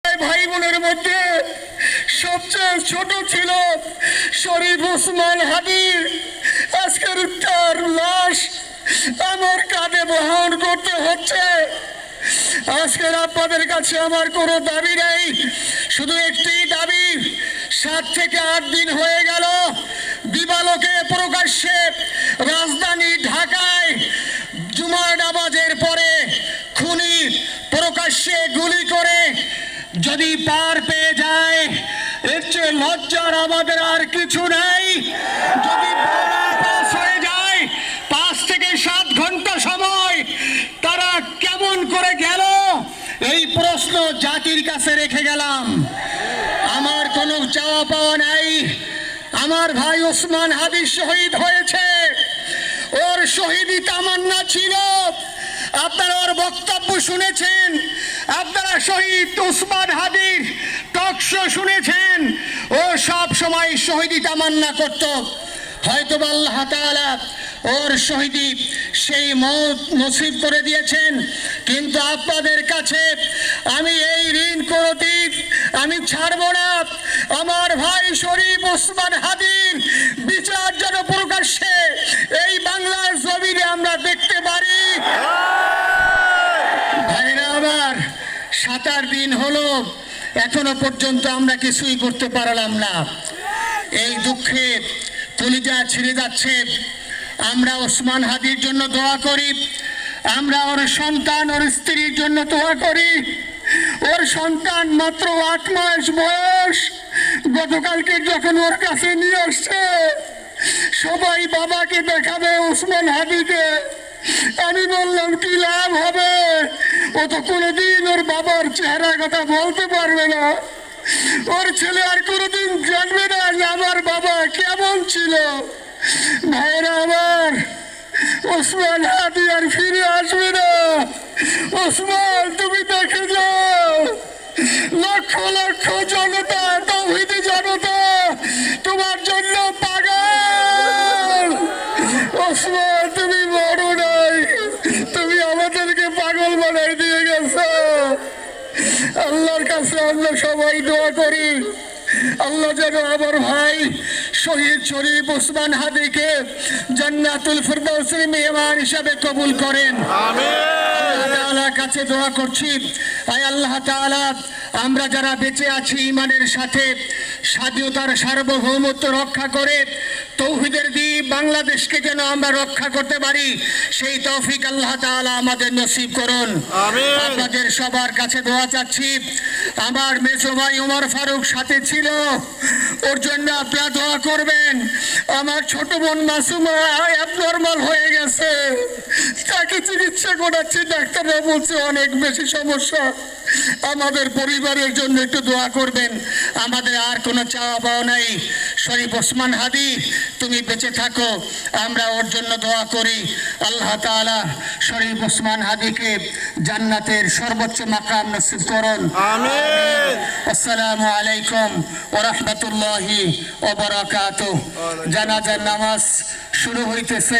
ভাই বোনের মধ্যে সবচেয়ে ছোট ছিল শরীফ ওসমান হাদির। আজকের তার লাশ আমার কাঁধে বহন করতে হচ্ছে। আজকের আপনাদের কাছে আমার কোনো দাবি নেই, শুধু একটি দাবি। 7 থেকে 8 দিন হয়ে গেল দিবালোকে প্রকাশ্যে রাজধানী ঢাকায় জুমার নামাজের পরে খুনি প্রকাশ্যে গুলি করে যদি পার পেয়ে যায়, এর চেয়ে লজ্জার আমাদের আর কিছু নাই। যদি পাস হয়ে যায়, 5 থেকে 7 ঘন্টা সময় তারা কেমন করে গেল, এই প্রশ্ন জাতির কাছে রেখে গেলাম। আমার কোনো চাওয়া পাওয়া নাই। আমার ভাই ওসমান হাদি শহীদ হয়েছে, ওর শহীদি তামান্না ছিল। আপনারা ওর বক্তব্য শুনেছেন, আপনারা শহীদ ওসমান হাদির টক শো শুনেছেন। ও সব সময় শহীদি তামান্না করত। হয়তো আল্লাহ তাআলা ওর শহীদি সেই মওত নসিব করে দিয়েছেন। কিন্তু আপনাদের কাছে আমি এই ঋণ করতিক আমি ছাড়ব না। আমার ভাই শরীফ ওসমান হাদির বিচার যেন প্রকাশ্যে এই বাংলার জমিনে আমরা দেখতে পারি। ভাইরা আমার, 7 দিন হলো, এখনো পর্যন্ত আমরা কিছুই করতে পারলাম না। এই দুঃখে কলিজা ছিঁড়ে যাচ্ছে। আমরা ওসমান হাদির জন্য দোয়া করি, আমরা ওর সন্তান ওর স্ত্রীর জন্য দোয়া করি। ওর সন্তান মাত্র 8 মাস বয়স। গতকালকে যখন ওর কাছে নিয়ে আসছে, সবাই বাবাকে দেখাবে ওসমান হাদিকে। আমি বললাম কি লাভ হবে, ও তো কোনোদিন ওর বাবার চেহারা কথা বলতে পারবে না। ওর ছেলে আর কোনোদিন জানবে না যে আমার বাবা কেমন ছিল। ভাইরা আমার, ওসমান হাদি আর ফিরে আসবে না। ওসমান, তুমি দেখে যাও, লক্ষ লক্ষ জনতা, তৌহিদি জনতা তোমার জন্য পাগল। ওসমান, তুমি বড় নাই, তুমি আমাদেরকে পাগল বানাই দিয়ে গেছো। আল্লাহর কাছে আমরা সবাই দোয়া করি, আল্লাহ যেন আমার ভাই শহীদ শরীফ ওসমান হাদিকে জান্নাতুল ফিরদাউসের মেহমান হিসাবে কবুল করেন। আল্লাহ তাআলার কাছে দোয়া করছি, আয় আল্লাহ তাআলা, আমরা যারা বেঁচে আছি ইমানের সাথে, স্বাধীনতার সার্বভৌমত্ব রক্ষা করে তৌহিদের দ্বীপ বাংলাদেশকে যেন আমরা রক্ষা করতে পারি, সেই তৌফিক আল্লাহ তাআলা আমাদের নসিব করুন। আপনাদের সবার কাছে দোয়া চাচ্ছি। আমার মেজো ভাই ওমর ফারুক সাথে ছিল, ওর জন্য আপনারা দোয়া করবেন। আমার ছোট বোন মাসুমা অ্যাবনর্মাল হয়ে গেছে, তাকে চিকিৎসা করাচ্ছি, ডাক্তাররা বলছে অনেক বেশি সমস্যা। আমাদের পরিবারের জন্য একটু দোয়া করবেন। আমাদের আর কোনো চাওয়া পাওয়া নাই। শরীফ ওসমান হাদি, তুমি বেঁচে থাকো, আমরা ওর জন্য দোয়া করি। আল্লাহ তাআলা শরীফ ওসমান হাদিকে জান্নাতের সর্বোচ্চ মাকাম নসিব করুন। আমিন। আসসালামু আলাইকুম ওয়া রাহমাতুল্লাহি ওয়া বারাকাতুহু। জানাজার নামাজ শুরু হইতেছে।